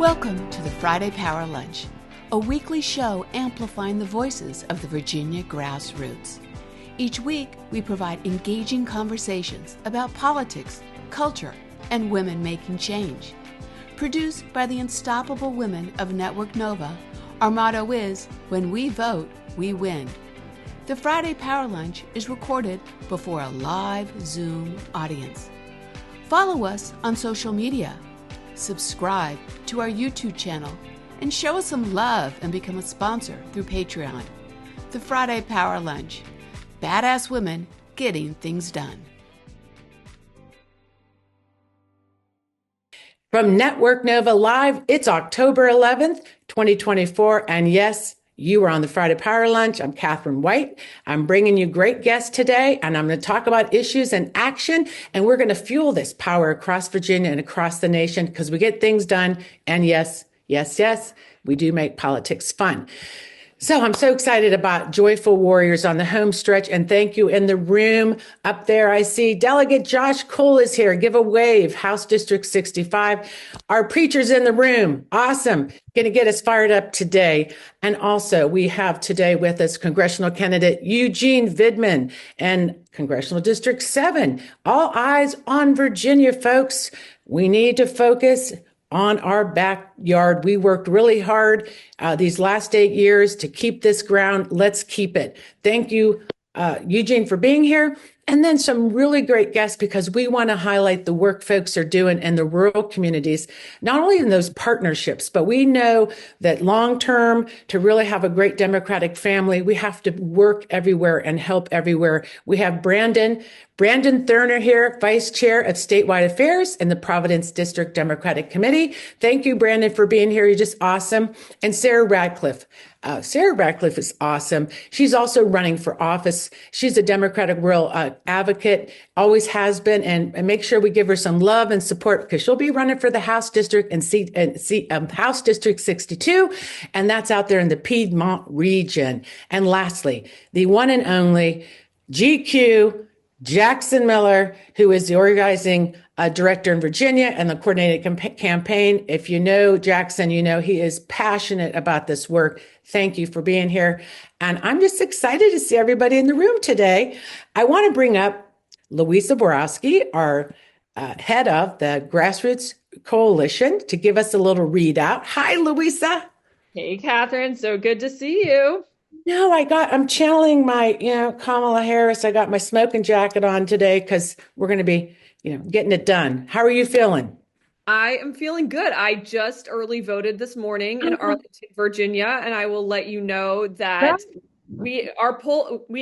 Welcome to the Friday Power Lunch, a weekly show amplifying the voices of the Virginia grassroots. Each week, we provide engaging conversations about politics, culture, and women making change. Produced by the unstoppable women of Network Nova, our motto is, when we vote, we win. The Friday Power Lunch is recorded before a live Zoom audience. Follow us on social media. Subscribe to our YouTube channel and show us some love and become a sponsor through Patreon. The Friday Power Lunch. Badass women getting things done. From Network Nova Live, it's October 11th, 2024. And yes, you are on the Friday Power Lunch. I'm Katherine White. I'm bringing you great guests today, and I'm going to talk about issues and action, and we're going to fuel this power across Virginia and across the nation because we get things done. And yes, we do make politics fun. So I'm so excited about Joyful Warriors on the home stretch, and thank you in the room. Up there, I see Delegate Josh Cole is here. Give a wave, House District 65. Our preacher's in the room. Awesome. Going to get us fired up today. And also, we have today with us Congressional candidate Eugene Vindman and Congressional District 7. All eyes on Virginia, folks. We need to focus on our backyard. We worked really hard these last 8 years to keep this ground. Let's keep it. Thank you, Eugene, for being here. And then some really great guests because we want to highlight the work folks are doing in the rural communities, not only in those partnerships, but we know that long term, to really have a great Democratic family, we have to work everywhere and help everywhere. We have Brandon Thurner here, Vice Chair of Statewide Affairs in the Providence District Democratic Committee. Thank you, Brandon, for being here. You're just awesome. And Sara Ratcliffe. Sara Ratcliffe is awesome. She's also running for office. She's a Democratic rural advocate, always has been, and make sure we give her some love and support because she'll be running for the House District and House District 62, and that's out there in the Piedmont region. And lastly, the one and only GQ Jackson Miller, who is the organizing director in Virginia and the coordinated campaign. If you know Jackson, you know he is passionate about this work. Thank you for being here. And I'm just excited to see everybody in the room today. I want to bring up Luisa Boyarski, our head of the Grassroots Coalition, to give us a little readout. Hi, Luisa. Hey, Katherine. So good to see you. No, I'm channeling my, Kamala Harris. I got my smoking jacket on today because we're going to be, getting it done. How are you feeling? I am feeling good. I just early voted this morning in Arlington, Virginia, and I will let you know that we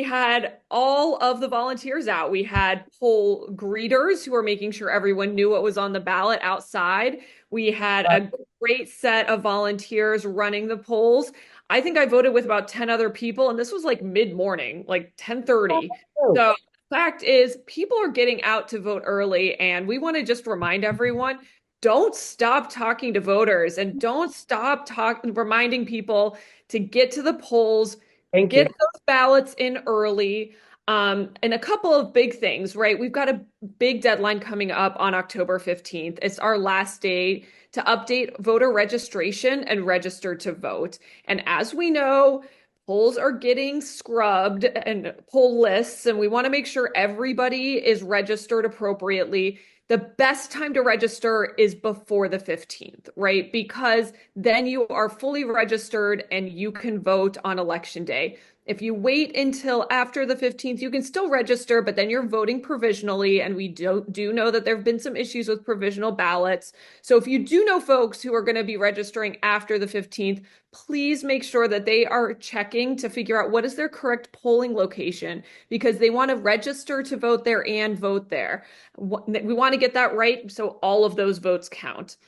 had all of the volunteers out. We had poll greeters who were making sure everyone knew what was on the ballot outside. We had a great set of volunteers running the polls. I think I voted with about 10 other people, and this was like mid-morning, like 10:30. So the fact is, people are getting out to vote early, and we want to just remind everyone, don't stop talking to voters and don't stop reminding people to get to the polls, get those ballots in early. And a couple of big things, right? We've got a big deadline coming up on October 15th. It's our last day to update voter registration and register to vote. And as we know, polls are getting scrubbed and poll lists, and we want to make sure everybody is registered appropriately. The best time to register is before the 15th, right? Because then you are fully registered and you can vote on election day. If you wait until after the 15th, you can still register, but then you're voting provisionally. And we do know that there have been some issues with provisional ballots. So if you do know folks who are going to be registering after the 15th, please make sure that they are checking to figure out what is their correct polling location, because they want to register to vote there and vote there. We want to get that right so all of those votes count.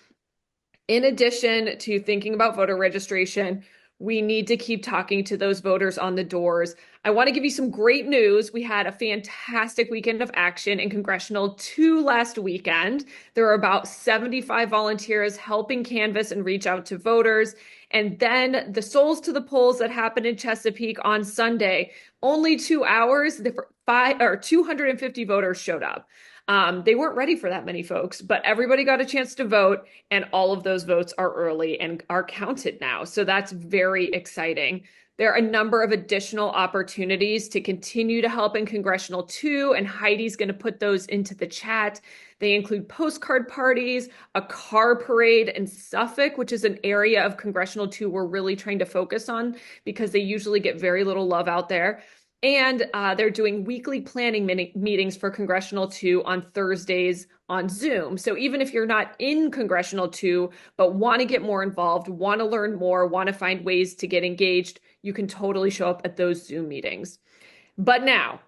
In addition to thinking about voter registration, we need to keep talking to those voters on the doors. I want to give you some great news. We had a fantastic weekend of action in Congressional 2 last weekend. There were about 75 volunteers helping canvass and reach out to voters. And then the Souls to the Polls that happened in Chesapeake on Sunday, only 2 hours, 250 voters showed up. They weren't ready for that many folks, but everybody got a chance to vote, and all of those votes are early and are counted now. So that's very exciting. There are a number of additional opportunities to continue to help in Congressional 2, and Heidi's going to put those into the chat. They include postcard parties, a car parade in Suffolk, which is an area of Congressional 2 we're really trying to focus on because they usually get very little love out there. And they're doing weekly planning meetings for Congressional 2 on Thursdays on Zoom. So even if you're not in Congressional 2, but want to get more involved, want to learn more, want to find ways to get engaged, you can totally show up at those Zoom meetings. But now,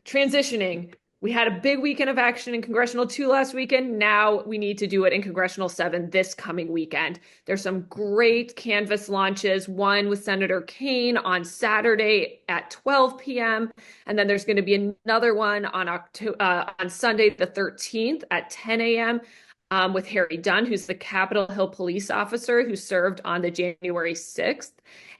transitioning, we had a big weekend of action in Congressional 2 last weekend. Now we need to do it in Congressional 7 this coming weekend. There's some great canvas launches, one with Senator Kaine on Saturday at 12 p.m. And then there's going to be another one on Sunday the 13th at 10 a.m. With Harry Dunn, who's the Capitol Hill police officer who served on the January 6th,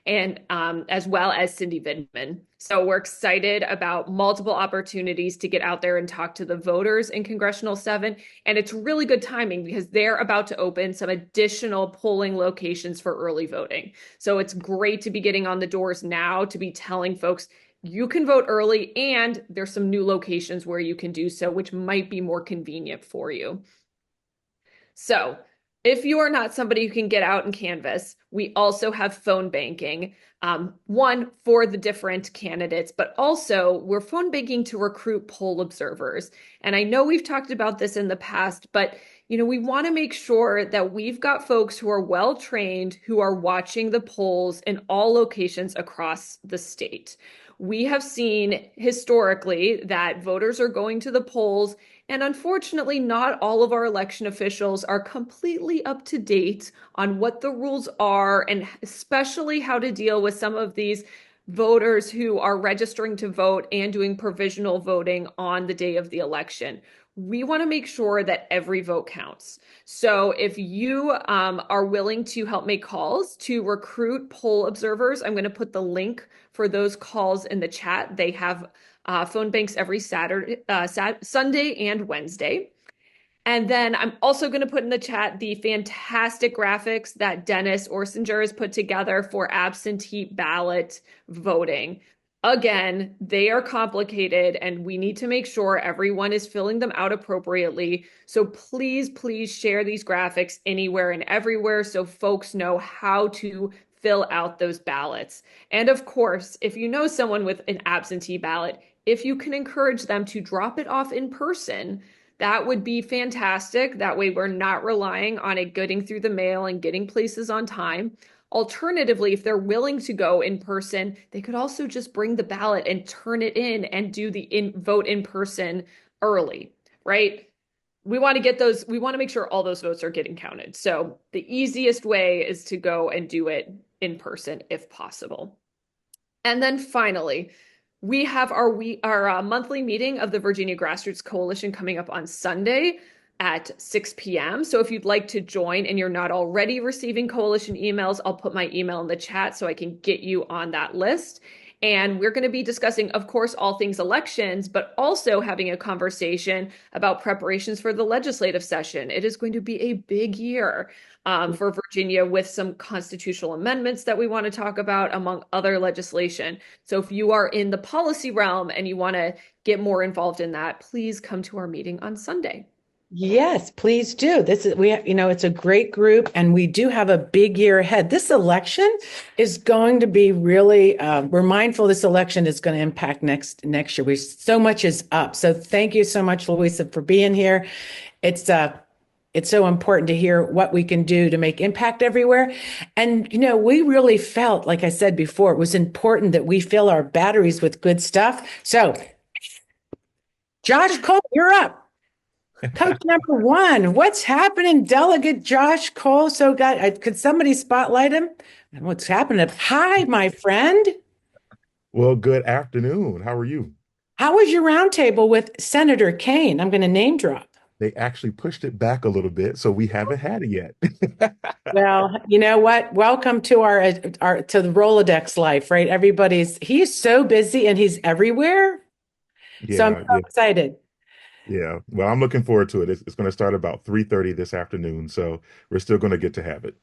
and as well as Cindy Vindman. So we're excited about multiple opportunities to get out there and talk to the voters in Congressional 7. And it's really good timing because they're about to open some additional polling locations for early voting. So it's great to be getting on the doors now, to be telling folks you can vote early, and there's some new locations where you can do so, which might be more convenient for you. So if you are not somebody who can get out and canvass, we also have phone banking, one for the different candidates, but also we're phone banking to recruit poll observers. And I know we've talked about this in the past, but we want to make sure that we've got folks who are well trained, who are watching the polls in all locations across the state. We have seen historically that voters are going to the polls, and unfortunately, not all of our election officials are completely up to date on what the rules are, and especially how to deal with some of these voters who are registering to vote and doing provisional voting on the day of the election. We want to make sure that every vote counts. So if you are willing to help make calls to recruit poll observers, I'm going to put the link for those calls in the chat. They have phone banks every Sunday and Wednesday. And then I'm also going to put in the chat the fantastic graphics that Denis Orsinger has put together for absentee ballot voting. Again, they are complicated, and we need to make sure everyone is filling them out appropriately. So please, please share these graphics anywhere and everywhere so folks know how to fill out those ballots. And of course, if you know someone with an absentee ballot, if you can encourage them to drop it off in person, that would be fantastic. That way we're not relying on it getting through the mail and getting places on time. Alternatively, if they're willing to go in person, they could also just bring the ballot and turn it in and do the vote in person early, right? We want to make sure all those votes are getting counted. So the easiest way is to go and do it in person if possible. And then finally, we have our monthly meeting of the Virginia Grassroots Coalition coming up on Sunday at 6 p.m. So if you'd like to join and you're not already receiving coalition emails, I'll put my email in the chat so I can get you on that list. And we're going to be discussing, of course, all things elections, but also having a conversation about preparations for the legislative session. It is going to be a big year for Virginia with some constitutional amendments that we want to talk about, among other legislation. So if you are in the policy realm and you want to get more involved in that, please come to our meeting on Sunday. Yes, please do. It's a great group, and we do have a big year ahead. This election is going to be really, we're mindful this election is going to impact next year. So much is up. So thank you so much, Luisa, for being here. It's so important to hear what we can do to make impact everywhere. And, we really felt, like I said before, it was important that we fill our batteries with good stuff. So Josh Cole, you're up. Coach number one, what's happening, Delegate Josh Cole? So could somebody spotlight him? What's happening? Hi, my friend. Well, good afternoon. How are you? How was your roundtable with Senator Kaine? I'm going to name drop. They actually pushed it back a little bit, so we haven't had it yet. Well, you know what? Welcome to our to the Rolodex life, right? He's so busy and he's everywhere. Yeah, So I'm so excited. Yeah. Well, I'm looking forward to it. It's going to start about 3:30 this afternoon, so we're still going to get to have it.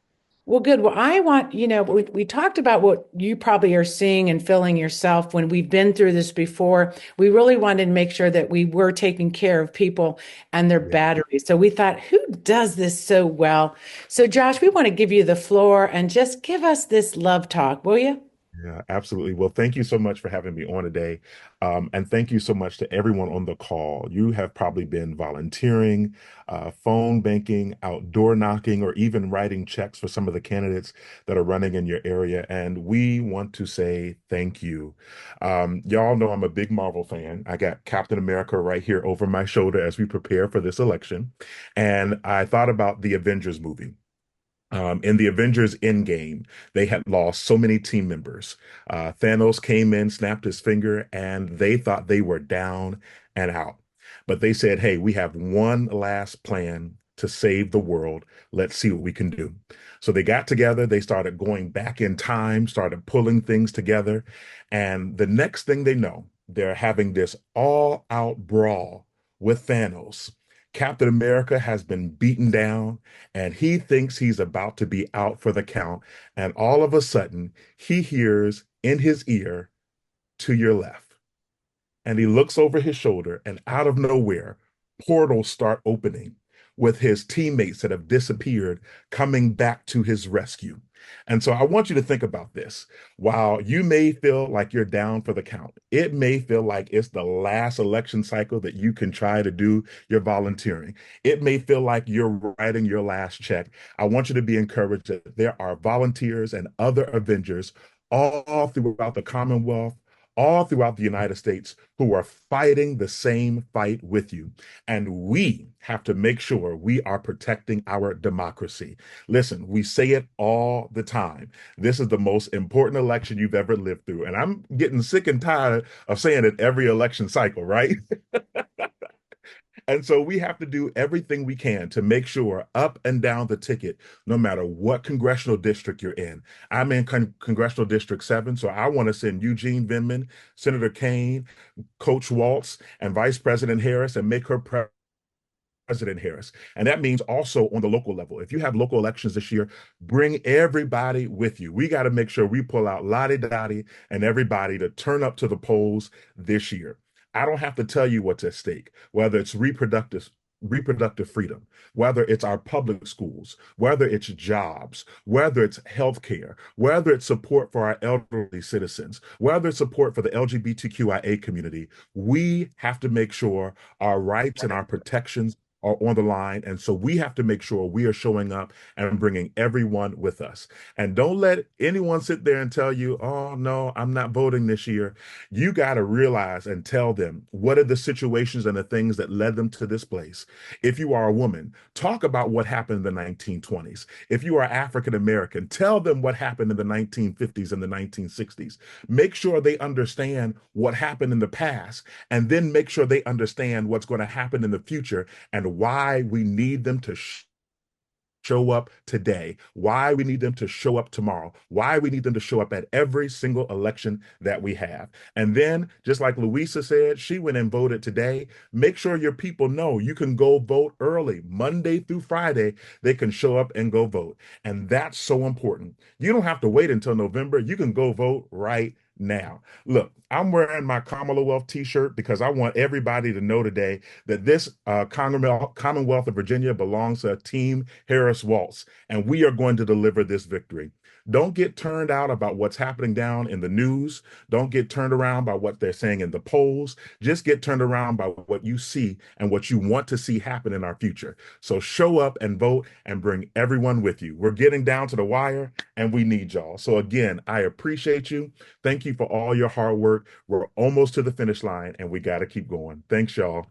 Well, good. Well, I want, we talked about what you probably are seeing and feeling yourself when we've been through this before. We really wanted to make sure that we were taking care of people and their Yeah. batteries. So we thought, who does this so well? So, Josh, we want to give you the floor and just give us this love talk, will you? Yeah, absolutely. Well, thank you so much for having me on today. And thank you so much to everyone on the call. You have probably been volunteering, phone banking, outdoor knocking, or even writing checks for some of the candidates that are running in your area. And we want to say thank you. Y'all know I'm a big Marvel fan. I got Captain America right here over my shoulder as we prepare for this election. And I thought about the Avengers movie. In the Avengers Endgame, they had lost so many team members. Thanos came in, snapped his finger, and they thought they were down and out. But they said, hey, we have one last plan to save the world. Let's see what we can do. So they got together, they started going back in time, started pulling things together. And the next thing they know, they're having this all out brawl with Thanos. Captain America has been beaten down and he thinks he's about to be out for the count. And all of a sudden, he hears in his ear, to your left. And he looks over his shoulder, and out of nowhere, portals start opening with his teammates that have disappeared coming back to his rescue. And so I want you to think about this. While you may feel like you're down for the count, it may feel like it's the last election cycle that you can try to do your volunteering. It may feel like you're writing your last check. I want you to be encouraged that there are volunteers and other Avengers all throughout the Commonwealth, all throughout the United States who are fighting the same fight with you. And we have to make sure we are protecting our democracy. Listen, we say it all the time. This is the most important election you've ever lived through. And I'm getting sick and tired of saying it every election cycle, right? And so we have to do everything we can to make sure up and down the ticket, no matter what congressional district you're in. I'm in Congressional District 7, so I want to send Eugene Vindman, Senator Kane, Coach Waltz, and Vice President Harris and make her President Harris. And that means also on the local level. If you have local elections this year, bring everybody with you. We got to make sure we pull out Lottie Dottie and everybody to turn up to the polls this year. I don't have to tell you what's at stake, whether it's reproductive freedom, whether it's our public schools, whether it's jobs, whether it's healthcare, whether it's support for our elderly citizens, whether it's support for the LGBTQIA community. We have to make sure our rights and our protections are on the line. And so we have to make sure we are showing up and bringing everyone with us. And don't let anyone sit there and tell you, oh, no, I'm not voting this year. You got to realize and tell them what are the situations and the things that led them to this place. If you are a woman, talk about what happened in the 1920s. If you are African American, tell them what happened in the 1950s and the 1960s. Make sure they understand what happened in the past, and then make sure they understand what's going to happen in the future and why we need them to show up today, why we need them to show up tomorrow, why we need them to show up at every single election that we have. And then, just like Luisa said, she went and voted today. Make sure your people know you can go vote early, Monday through Friday. They can show up and go vote. And that's so important. You don't have to wait until November. You can go vote right now. Look, I'm wearing my Commonwealth t-shirt because I want everybody to know today that this Commonwealth of Virginia belongs to Team Harris Waltz, and we are going to deliver this victory. Don't get turned out about what's happening down in the news. Don't get turned around by what they're saying in the polls. Just get turned around by what you see and what you want to see happen in our future. So show up and vote and bring everyone with you. We're getting down to the wire and we need y'all. So again, I appreciate you. Thank you for all your hard work. We're almost to the finish line and we got to keep going. Thanks, y'all.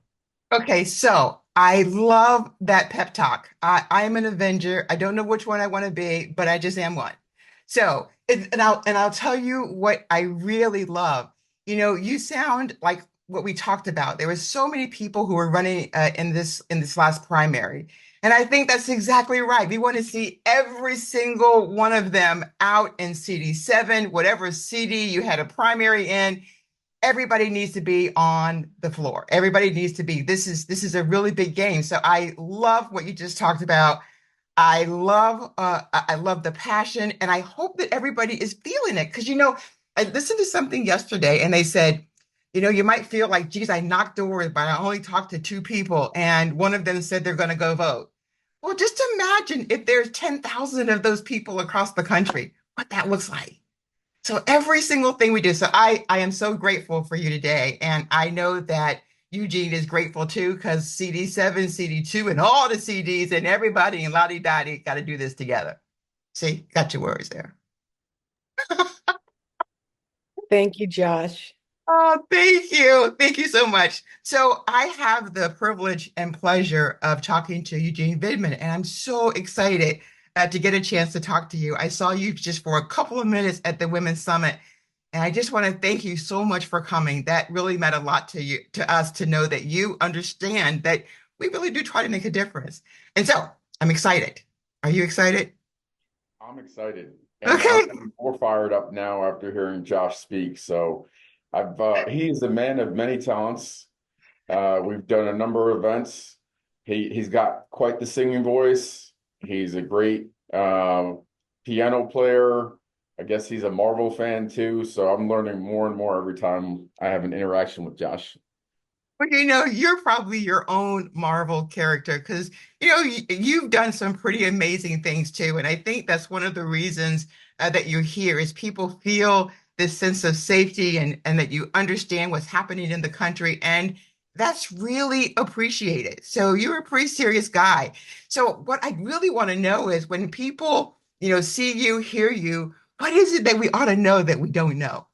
Okay, so I love that pep talk. I am an Avenger. I don't know which one I want to be, but I just am one. So, and I'll tell you what I really love. You sound like what we talked about. There were so many people who were running in this last primary, and I think that's exactly right. We want to see every single one of them out in CD7, whatever CD you had a primary in. everybody needs to be on the floor. Everybody needs to be. This is a really big game. So I love what you just talked about. I love the passion, and I hope that everybody is feeling it. Because I listened to something yesterday, and they said, you might feel like, geez, I knocked doors, but I only talked to two people, and one of them said they're going to go vote. Well, just imagine if there's 10,000 of those people across the country, what that looks like. So every single thing we do. So I am so grateful for you today. And I know that Eugene is grateful too, because CD7, CD2, and all the CDs and everybody and Lottie Dottie got to do this together. See, got your words there. Thank you, Josh. Oh, thank you. Thank you so much. So I have the privilege and pleasure of talking to Eugene Vindman, and I'm so excited to get a chance to talk to you. I saw you just for a couple of minutes at the Women's Summit, and I just want to thank you so much for coming. That really meant a lot to us, to know that you understand that we really do try to make a difference. And so I'm excited. Are you excited? I'm excited, and Okay. I'm more fired up now after hearing Josh speak. So, he's a man of many talents. We've done a number of events. He's got quite the singing voice. He's a great piano player. I guess he's a Marvel fan too. So I'm learning more and more every time I have an interaction with Josh. Well, you're probably your own Marvel character because, you've done some pretty amazing things too. And I think that's one of the reasons that you're here is people feel this sense of safety and that you understand what's happening in the country. And that's really appreciated. So you're a pretty serious guy. So what I really want to know is when people, see you, hear you, what is it that we ought to know that we don't know?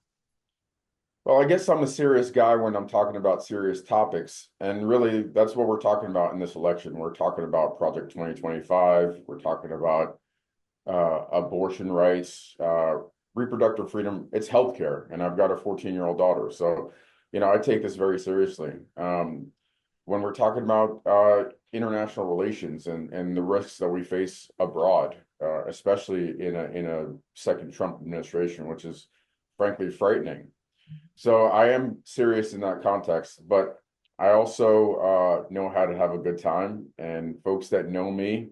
Well, I guess I'm a serious guy when I'm talking about serious topics. And really, that's what we're talking about in this election. We're talking about Project 2025. We're talking about abortion rights, reproductive freedom. It's healthcare. And I've got a 14-year-old daughter. So, I take this very seriously. When we're talking about international relations and the risks that we face abroad, especially in a second Trump administration, which is frankly frightening. So I am serious in that context, but I also know how to have a good time. And folks that know me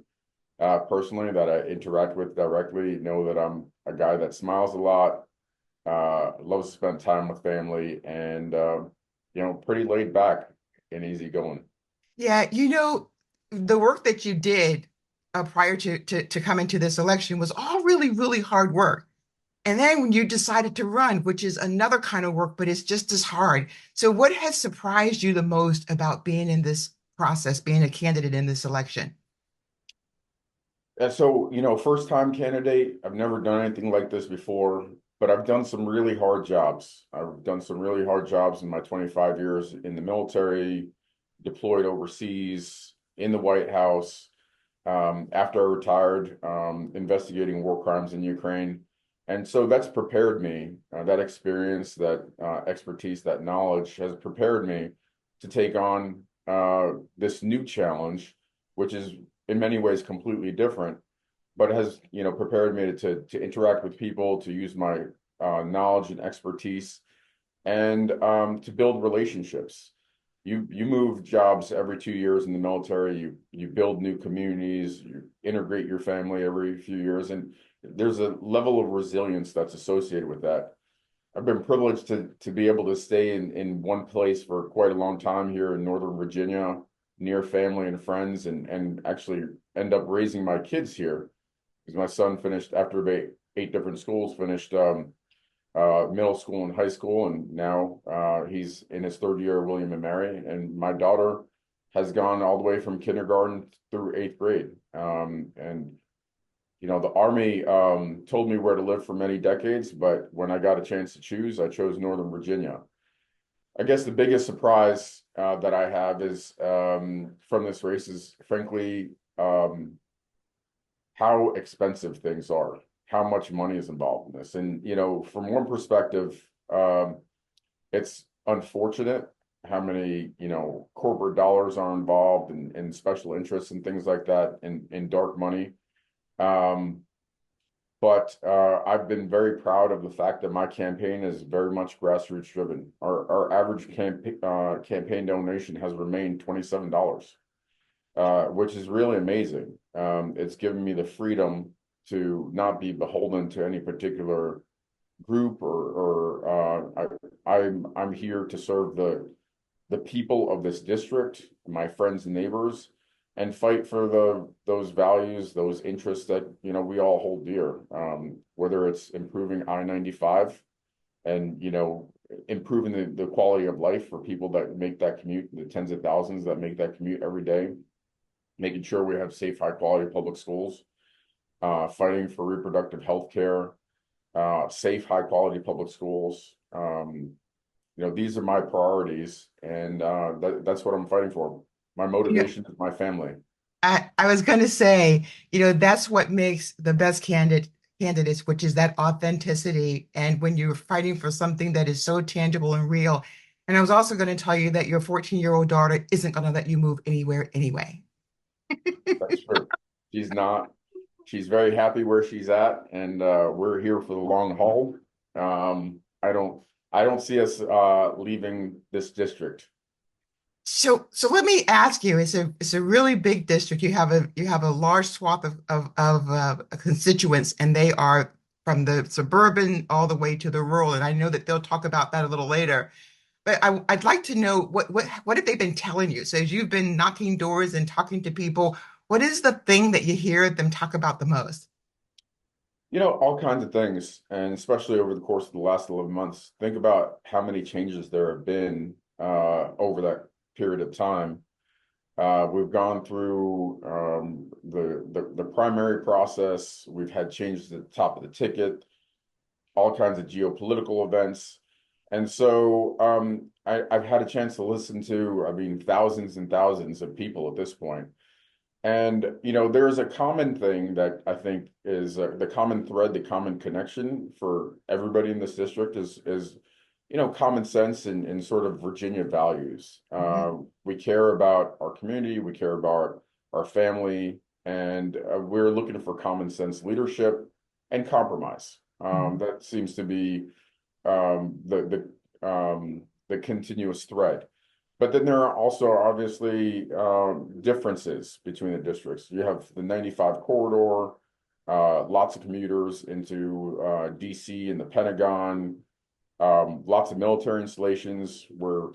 personally, that I interact with directly, know that I'm a guy that smiles a lot, loves to spend time with family, and pretty laid back and easygoing. Yeah, the work that you did prior to coming to this election was all really, really hard work. And then when you decided to run, which is another kind of work, but it's just as hard. So what has surprised you the most about being in this process, being a candidate in this election? And so, first time candidate, I've never done anything like this before, but I've done some really hard jobs. I've done some really hard jobs in my 25 years in the military, deployed overseas, in the White House, after I retired, investigating war crimes in Ukraine. And so that's prepared me, that experience, that expertise, that knowledge has prepared me to take on this new challenge, which is in many ways completely different, but has prepared me to interact with people, to use my knowledge and expertise, and to build relationships. You move jobs every 2 years in the military. You build new communities. You integrate your family every few years, and there's a level of resilience that's associated with that. I've been privileged to be able to stay in one place for quite a long time here in Northern Virginia, near family and friends, and actually end up raising my kids here. Because my son finished, after about 8 different schools, finished middle school and high school, and now he's in his third year of William and Mary. And my daughter has gone all the way from kindergarten through 8th grade. And the Army told me where to live for many decades, but when I got a chance to choose, I chose Northern Virginia. I guess the biggest surprise that I have is from this race is, frankly, how expensive things are, how much money is involved in this. And, from one perspective, it's unfortunate how many, corporate dollars are involved and special interests and things like that in dark money. But But I've been very proud of the fact that my campaign is very much grassroots driven. Our average campaign donation has remained $27, which is really amazing. It's given me the freedom to not be beholden to any particular group, I'm here to serve the people of this district, my friends and neighbors, and fight for those values, those interests that we all hold dear. Whether it's improving I-95 and improving the quality of life for people that make that commute, the tens of thousands that make that commute every day, making sure we have safe, high quality public schools, fighting for reproductive health care, safe, high quality public schools. These are my priorities, and that's what I'm fighting for. My motivation is my family. I was going to say, that's what makes the best candidates, which is that authenticity. And when you're fighting for something that is so tangible and real. And I was also going to tell you that your 14-year-old daughter isn't going to let you move anywhere anyway. That's true. She's not. She's very happy where she's at, and we're here for the long haul. I don't see us leaving this district. So let me ask you: it's a really big district. You have a large swath of constituents, and they are from the suburban all the way to the rural. And I know that they'll talk about that a little later. But I'd like to know what have they been telling you? So as you've been knocking doors and talking to people, what is the thing that you hear them talk about the most? All kinds of things, and especially over the course of the last 11 months. Think about how many changes there have been over that period of time. We've gone through the primary process. We've had changes at the top of the ticket, all kinds of geopolitical events. And so I've had a chance to listen to, thousands and thousands of people at this point. And, there's a common thing that I think is the common thread, the common connection for everybody in this district is common sense and sort of Virginia values. We care about our community, we care about our family, and we're looking for common sense leadership and compromise. That seems to be the continuous thread. But then there are also obviously differences between the districts. You have the 95 corridor, lots of commuters into DC and the Pentagon, lots of military installations. We're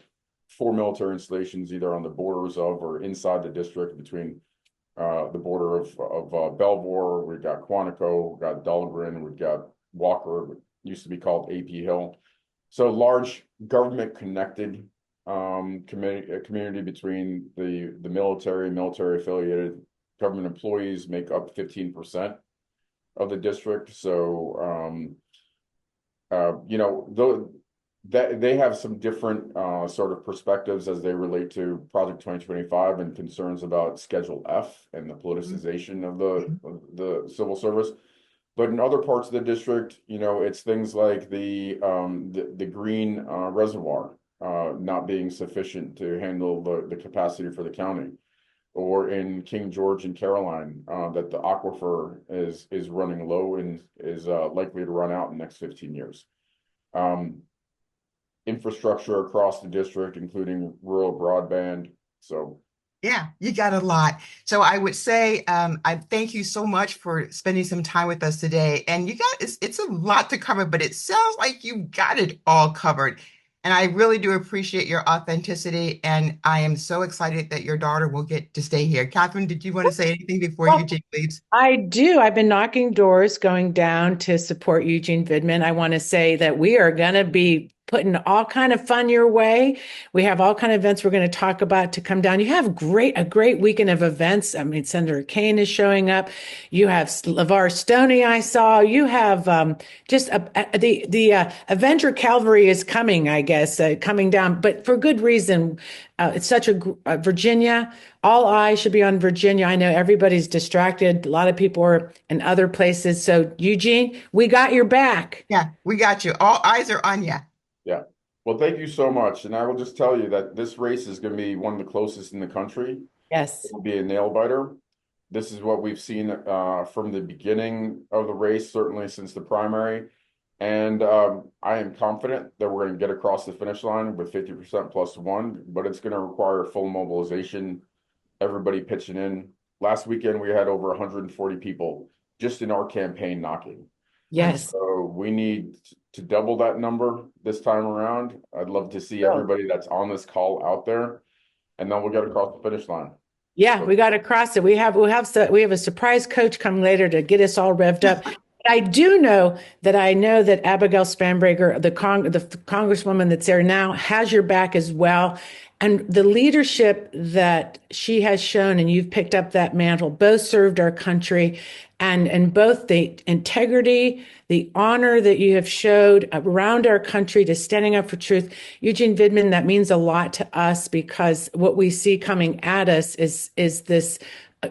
4 military installations either on the borders of or inside the district between the border of Belvoir. We've got Quantico, we've got Dahlgren, we've got Walker, used to be called AP Hill. So large government connected community between the military affiliated government employees make up 15% of the district. So they have some different sort of perspectives as they relate to Project 2025 and concerns about Schedule F and the politicization of the civil service. But in other parts of the district, it's things like the green reservoir not being sufficient to handle the capacity for the county, or in King George and Caroline that the aquifer is running low and is likely to run out in the next 15 years. Infrastructure across the district, including rural broadband. So yeah, you got a lot. So I would say I thank you so much for spending some time with us today. And it's a lot to cover, but it sounds like you got it all covered. And I really do appreciate your authenticity. And I am so excited that your daughter will get to stay here. Catherine, did you want to say anything before Eugene leaves? I do. I've been knocking doors, going down to support Eugene Vindman. I want to say that we are going to be putting all kind of fun your way. We have all kind of events we're going to talk about to come down. You have a great weekend of events. Senator Kane is showing up. You have LeVar Stoney, I saw. You have the Avenger Cavalry is coming, I guess, coming down, but for good reason. It's such a Virginia. All eyes should be on Virginia. I know everybody's distracted. A lot of people are in other places. So Eugene, we got your back. Yeah, we got you. All eyes are on you. Yeah. Well, thank you so much. And I will just tell you that this race is going to be one of the closest in the country. Yes. It will be a nail biter. This is what we've seen from the beginning of the race, certainly since the primary. And I am confident that we're going to get across the finish line with 50% plus one, but it's going to require full mobilization, everybody pitching in. Last weekend, we had over 140 people just in our campaign knocking. Yes. So we need to double that number this time around. I'd love to see everybody that's on this call out there, and then we'll get across the finish line. Yeah, we got to cross it. We have a surprise coach come later to get us all revved up. I do know that Abigail Spanberger, the congresswoman that's there now, has your back as well. And the leadership that she has shown, and you've picked up that mantle, both served our country, and both the integrity, the honor that you have showed around our country to standing up for truth. Eugene Vindman, that means a lot to us, because what we see coming at us is this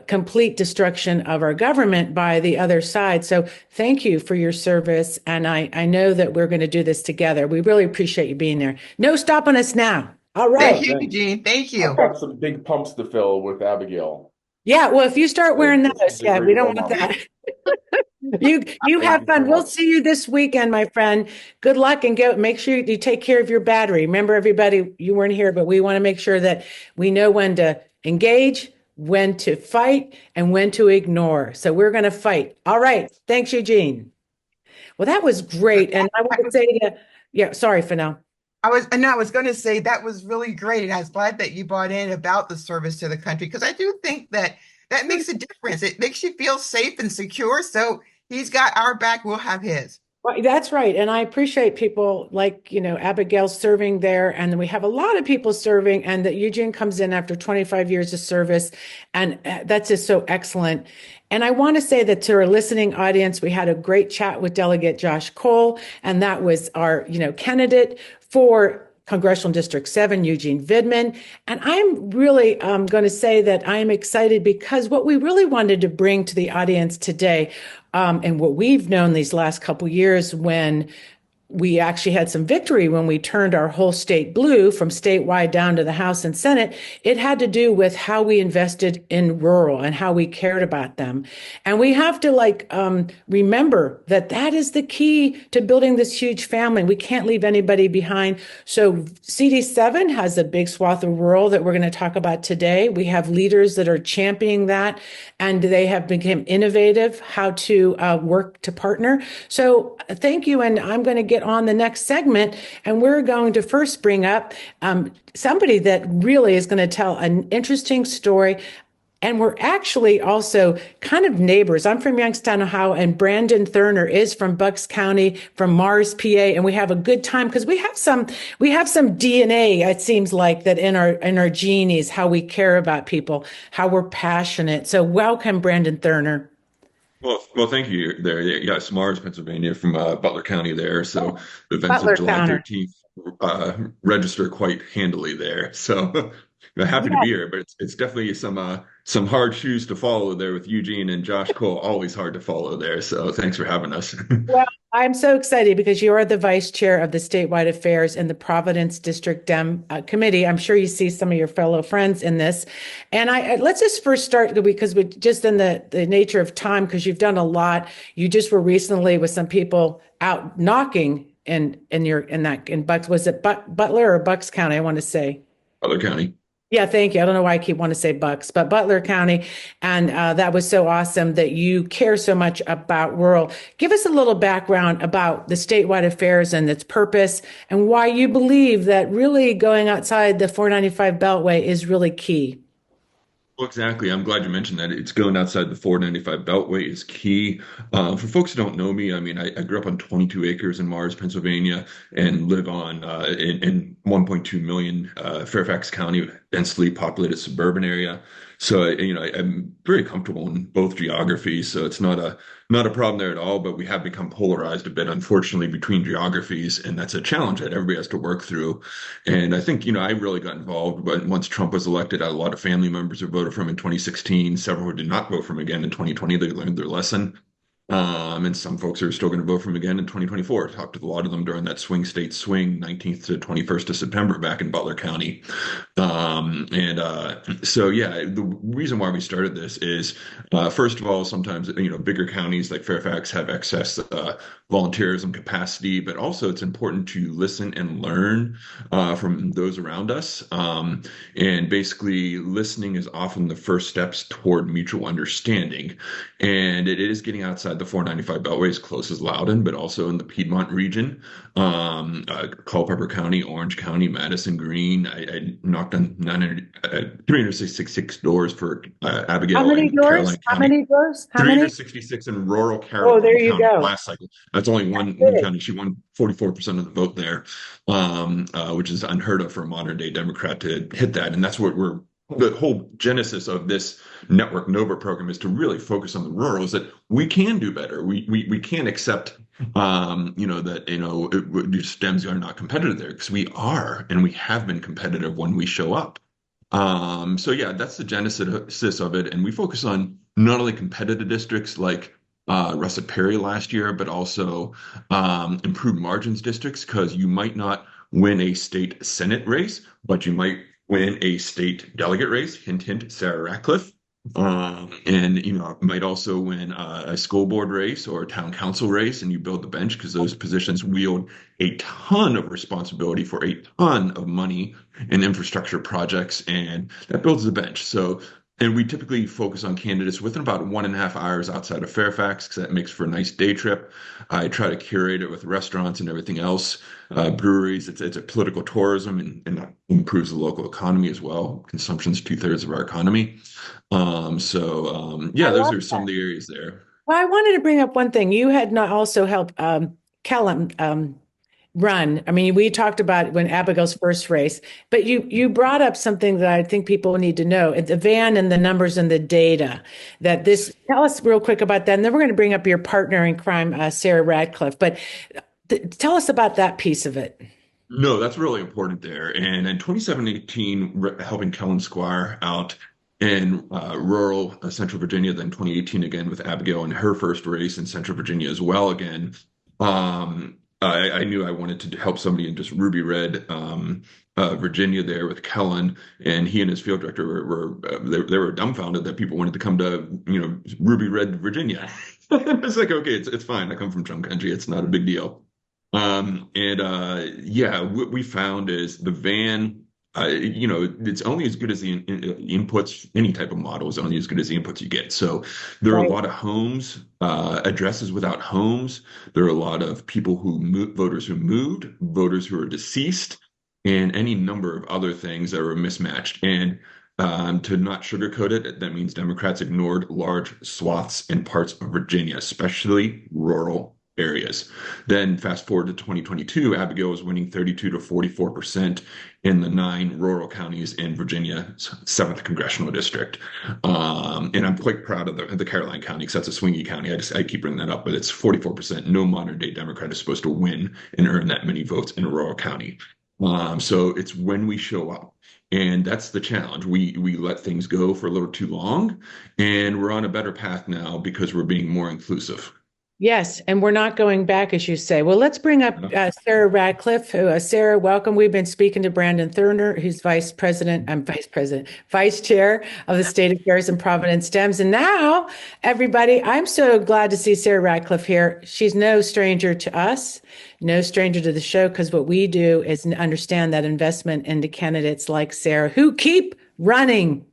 complete destruction of our government by the other side. So thank you for your service. And I know that we're going to do this together. We really appreciate you being there. No stopping us now. All right. Thank you, Eugene. Thank you. I've got some big pumps to fill with Abigail. Yeah, well, if you start wearing those, yeah, we don't want that. You have fun. We'll see you this weekend, my friend. Good luck, and make sure you take care of your battery. Remember, everybody, you weren't here, but we want to make sure that we know when to engage, when to fight, and when to ignore. So we're going to fight. All right. Thanks, Eugene. Well, that was great. And I want to say sorry, Fanel. I was going to say that was really great. And I was glad that you brought in about the service to the country, because I do think that makes a difference. It makes you feel safe and secure. So he's got our back. We'll have his. Well, that's right. And I appreciate people like, Abigail serving there. And we have a lot of people serving, and that Eugene comes in after 25 years of service. And that's just so excellent. And I want to say that to our listening audience, we had a great chat with Delegate Josh Cole, and that was our, candidate for Congressional District 7, Eugene Vindman. And I'm really going to say that I'm excited, because what we really wanted to bring to the audience today, and what we've known these last couple years, when we actually had some victory when we turned our whole state blue from statewide down to the House and Senate, it had to do with how we invested in rural and how we cared about them. And we have to remember that is the key to building this huge family. We can't leave anybody behind. So CD7 has a big swath of rural that we're going to talk about today. We have leaders that are championing that, and they have become innovative how to work to partner. So thank you. And I'm going to get on the next segment, and we're going to first bring up somebody that really is going to tell an interesting story. And we're actually also kind of neighbors. I'm from Youngstown, Ohio, and Brandon Thurner is from Bucks County, from Mars, PA, and we have a good time because we have some DNA, it seems like, that in our genes, how we care about people, how we're passionate. So welcome, Brandon Thurner. Well, thank you there. Yes, Mars, Pennsylvania, from Butler County there. So the events Butler of July County. 13th register quite handily there. So happy to be here, but it's definitely some hard shoes to follow there with Eugene and Josh Cole. Always hard to follow there. So thanks for having us. Well, I'm so excited because you are the vice chair of the statewide affairs in the Providence District Dem Committee. I'm sure you see some of your fellow friends in this. And let's just first start, because we just in the nature of time, because you've done a lot. You just were recently with some people out knocking in Bucks. Was it Butler or Bucks County? I want to say Butler County. Yeah, thank you. I don't know why I keep wanting to say Bucks, but Butler County. And that was so awesome that you care so much about rural. Give us a little background about the statewide affairs and its purpose, and why you believe that really going outside the 495 Beltway is really key. Well, exactly. I'm glad you mentioned that. It's going outside the 495 Beltway is key. For folks who don't know me, I mean, I grew up on 22 acres in Mars, Pennsylvania, and live on in 1.2 million Fairfax County, densely populated suburban area. So, I'm very comfortable in both geographies. So it's not a problem there at all. But we have become polarized a bit, unfortunately, between geographies, and that's a challenge that everybody has to work through. And I think, I really got involved once Trump was elected. I had a lot of family members who voted for him in 2016. Several who did not vote for him again in 2020. They learned their lesson. And some folks are still going to vote for him again in 2024. Talked to a lot of them during that swing state swing, 19th to 21st of September back in Butler County. So yeah, the reason why we started this is, first of all, sometimes, bigger counties like Fairfax have excess volunteerism capacity, but also it's important to listen and learn from those around us. And basically, listening is often the first steps toward mutual understanding. And it is getting outside the 495 Beltway as close as Loudoun, but also in the Piedmont region, Culpeper County, Orange County, Madison Green. I knocked on 366 doors for Abigail How many and doors? Caroline How County. many doors? How many? 366 in rural Caroline there you County go. last cycle. That's only one county. She won 44% of the vote there, which is unheard of for a modern day Democrat to hit that. And that's what the whole genesis of this Network Nova program is to really focus on the rural, is that we can do better. We can't accept, that, Dems are not competitive there, because we are, and we have been competitive when we show up. So yeah, that's the genesis of it. And we focus on not only competitive districts like Russet Perry last year, but also improved margins districts, because you might not win a state Senate race, but you might win a state delegate race, hint, hint, Sara Ratcliffe. Might also win a school board race or a town council race, and you build the bench, because those positions wield a ton of responsibility for a ton of money and infrastructure projects, and that builds the bench. So, and we typically focus on candidates within about 1.5 hours outside of Fairfax, because that makes for a nice day trip. I try to curate it with restaurants and everything else, breweries. It's a political tourism, and that improves the local economy as well. Consumption is 2/3 of our economy. Those are some of the areas there. Well, I wanted to bring up one thing. You had not also helped Kellum run. I mean, we talked about when Abigail's first race, but you brought up something that I think people need to know: the van and the numbers and the data. Tell us real quick about that, and then we're going to bring up your partner in crime, Sara Ratcliffe. But tell us about that piece of it. No, that's really important there. And in 2017, helping Kellen Squire out in rural Central Virginia, then 2018 again with Abigail in her first race in Central Virginia as well again. I knew I wanted to help somebody in just ruby red Virginia there with Kellen, and he and his field director were dumbfounded that people wanted to come to ruby red Virginia. It's like, okay, it's fine. I come from Trump country. It's not a big deal. What we found is the van, it's only as good as the inputs. Any type of model is only as good as the inputs you get. So there are a lot of homes, addresses without homes. There are a lot of people voters who moved, voters who are deceased, and any number of other things that were mismatched. And to not sugarcoat it, that means Democrats ignored large swaths and parts of Virginia, especially rural areas. Then fast forward to 2022, Abigail was winning 32 to 44% in the 9 rural counties in Virginia's 7th congressional district. And I'm quite proud of the Caroline County, because that's a swingy county. I keep bringing that up, but it's 44%. No modern day Democrat is supposed to win and earn that many votes in a rural county. So it's when we show up. And that's the challenge. We let things go for a little too long, and we're on a better path now because we're being more inclusive. Yes, and we're not going back, as you say. Well, let's bring up Sara Ratcliffe. Sara, welcome. We've been speaking to Brandon Thurner, who's vice chair of the State Affairs and Providence Dems. And now, everybody, I'm so glad to see Sara Ratcliffe here. She's no stranger to us, no stranger to the show, because what we do is understand that investment into candidates like Sara, who keep running,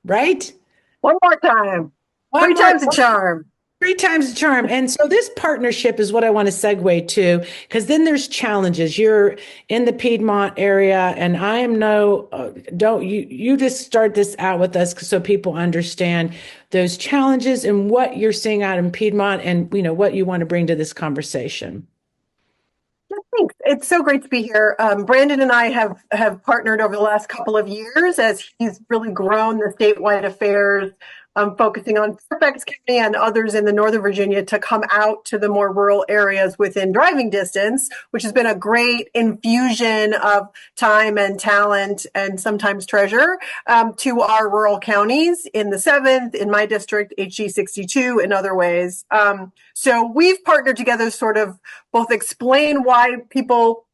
right? One more time. Three times the charm. 3 times the charm. And so this partnership is what I want to segue to, because then there's challenges. You're in the Piedmont area, and I am you just start this out with us so people understand those challenges and what you're seeing out in Piedmont, and what you want to bring to this conversation. Thanks. It's so great to be here. Brandon and I have partnered over the last couple of years as he's really grown the statewide affairs focusing on Fairfax County and others in the Northern Virginia to come out to the more rural areas within driving distance, which has been a great infusion of time and talent and sometimes treasure to our rural counties in the 7th, in my district, HG 62, in other ways. So we've partnered together to sort of both explain why people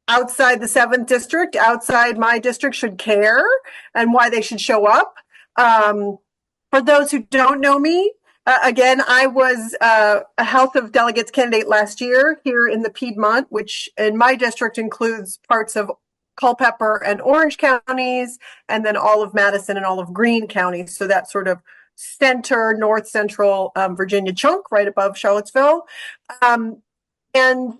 outside the 7th district, outside my district, should care and why they should show up. For those who don't know me, again, I was a House of Delegates candidate last year here in the Piedmont, which in my district includes parts of Culpeper and Orange counties, and then all of Madison and all of Greene counties. So that sort of center, north central Virginia chunk right above Charlottesville. And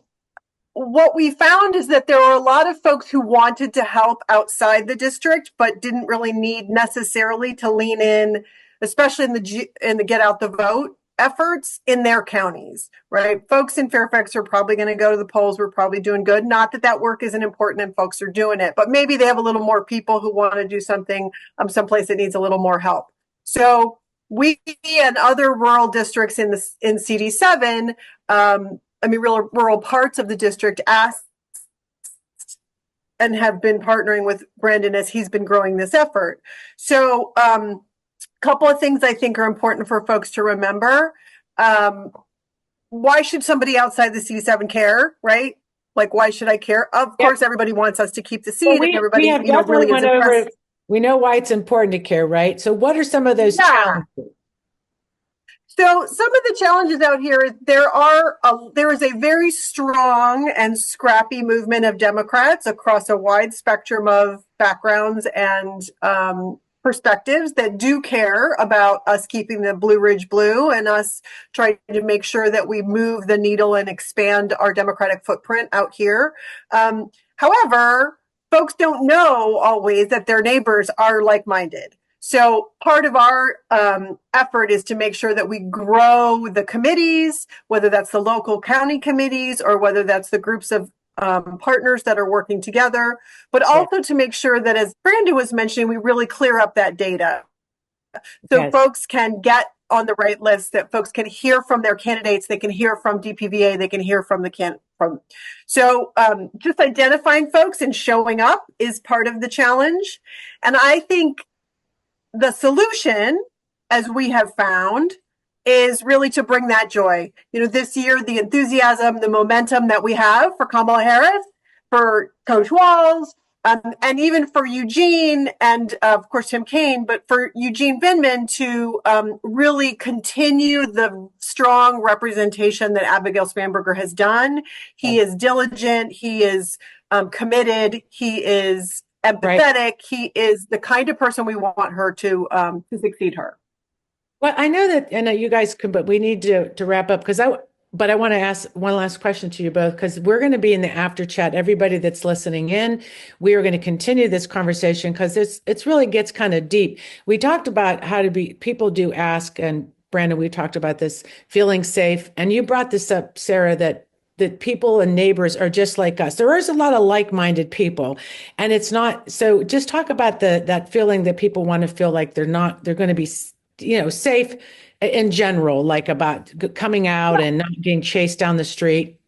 what we found is that there were a lot of folks who wanted to help outside the district, but didn't really need necessarily to lean in, especially in the get out the vote efforts in their counties, right? Folks in Fairfax are probably going to go to the polls. We're probably doing good. Not that that work isn't important and folks are doing it, but maybe they have a little more people who want to do something someplace that needs a little more help. So we and other rural districts in CD7, rural parts of the district asked and have been partnering with Brandon as he's been growing this effort. So couple of things I think are important for folks to remember. Why should somebody outside the C7 care, right? Like, why should I care? Of course, everybody wants us to keep the seat. Well, Everybody really went over. We know why it's important to care, right? So what are some of those challenges? So some of the challenges out here is there is a very strong and scrappy movement of Democrats across a wide spectrum of backgrounds and perspectives that do care about us keeping the Blue Ridge blue and us trying to make sure that we move the needle and expand our Democratic footprint out here. However, folks don't know always that their neighbors are like-minded. So part of our effort is to make sure that we grow the committees, whether that's the local county committees or whether that's the groups of partners that are working together, but also to make sure that, as Brandon was mentioning, we really clear up that data. So folks can get on the right list, that folks can hear from their candidates, they can hear from DPVA, they can hear from the So just identifying folks and showing up is part of the challenge. And I think the solution, as we have found, is really to bring that joy. You know, this year, the enthusiasm, the momentum that we have for Kamala Harris, for Coach Walz, and even for Eugene and, of course, Tim Kaine, but for Eugene Vindman to really continue the strong representation that Abigail Spanberger has done. He is diligent. He is committed. He is empathetic. He is the kind of person we want her to succeed her. Well, I know you guys can, but we need to wrap up but I want to ask one last question to you both, because we're going to be in the after chat. Everybody that's listening in, we are going to continue this conversation because it's really gets kind of deep. We talked about people do ask, and Brandon, we talked about this, feeling safe. And you brought this up, Sara, that people and neighbors are just like us. There is a lot of like-minded people, and it's not, so just talk about that feeling that people want to feel like they're going to be, safe in general, like about coming out and not being chased down the street.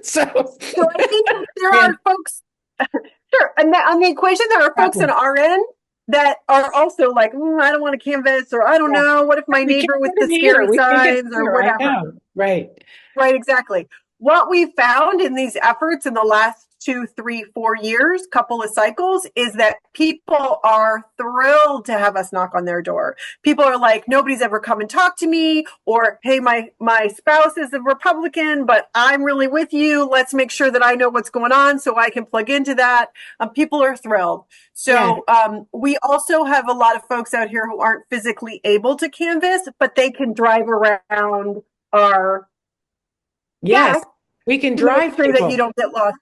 So I think there are folks, sure. And on the equation, there are folks in RN that are also like, I don't want to canvass, or I don't know, what if my neighbor with the scary signs or whatever. Right, exactly. What we found in these efforts in the last 2, 3, 4 years, couple of cycles, is that people are thrilled to have us knock on their door. People are like, nobody's ever come and talked to me, or, hey, my spouse is a Republican, but I'm really with you. Let's make sure that I know what's going on so I can plug into that. People are thrilled. So we also have a lot of folks out here who aren't physically able to canvass, but they can drive around our we can drive sure that you don't get lost.